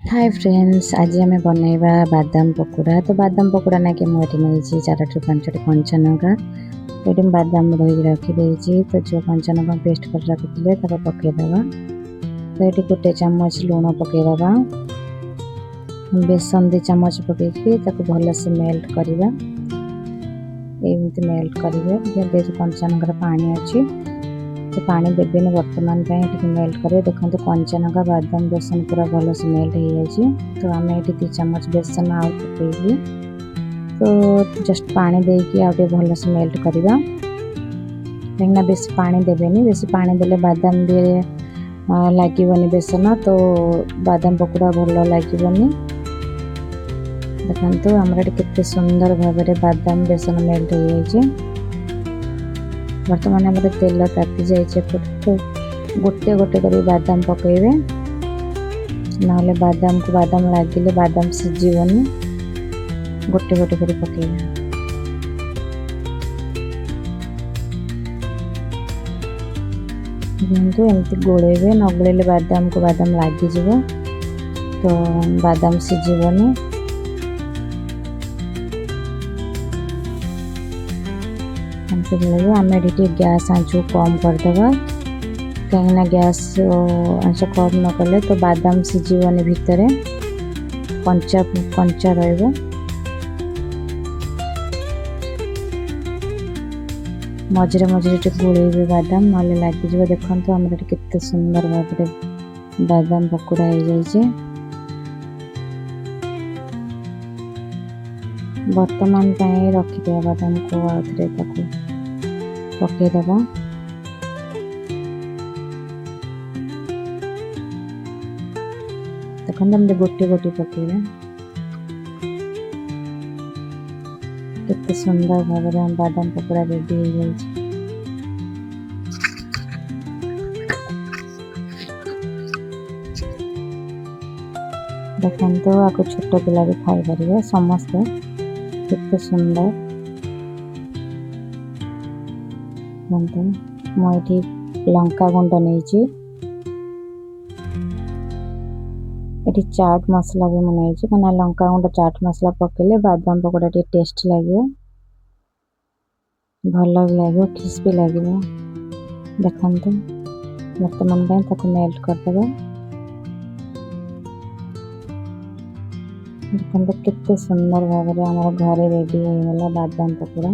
Hi friends, आज आम बनइबा बादाम पकोड़ा। तो बादाम पकोड़ा ना कि मुझे नहीं 4-5टी कंचा लंका तो ये बादाम धोई रखी। तो जो कंचा लंका पेस्ट कर रखी पकईदे। तो ये गोटे चामच लुण पकईदे, बेसन 2 चामच पकईकि भलसे मेल्ट करवा। एमती मेल्ट करेंगे कंचा लंकार पानी अच्छी तो पानी देवेनि बर्तमान मेल्ट करेंगे। देखो कंचा लंका बादाम बेसन पूरा भल से मेल्ट हो जाए। तो आम ये 2 चामच बेसन आउ पकईबी। तो जस्ट पानी देकी आउ भल से मेल्ट करवा। कहीं बेस पानी देवेनि, बेस पानी देले बादाम भी लगनी बेसन, तो बादाम पकोड़ा भल लगनी। देखो आमर केते सुंदर भाव में बादाम बेसन मेल्ट हो जाए। बर्तमान आम तेल ताती जाइए। तो गोटे गोटे कर बादाम पकईबे, ना बादाम को बादाम लगे बादाम सीझीबनी। गोटे गोटे कर पकईबे। देखो एमती गोलेबे, न गोले बादाम को बादाम लगिज, तो बादाम सीझीबनी। आम गैस आँच कम करदे, कहीं गैस आँच कम न कले तो बादाम सीझीबनी, भितर कंचा कंचा रहिबो। मझे मझे गोलेबे बादाम ना लगिज। देखो आम केते सुंदर भाव में बादाम पकोड़ा हो जाए। बर्तमान रखिदे बादाम को आउे पकईदे। देखो हमने गोटे गोटे पकईबे। केते सुंदर भाव में बादाम पकोड़ा रेडी हो जाए। देखो आपको छोट पिला भी खाई पारे समस्ते। केते सुंदर मुझे लंका गुंड नहीं, ये चाट मसला भी मुझे कहना लंका गुंड चाट मसला पकेले बादाम पकोड़ा टेस्ट लगे, भल भी लगे, क्रिस्पी लगे। देखो बर्तमान मेल्ट करदे। देखो केते सुंदर भाव में आम घरे रेडी हो गला बादाम पकोड़ा।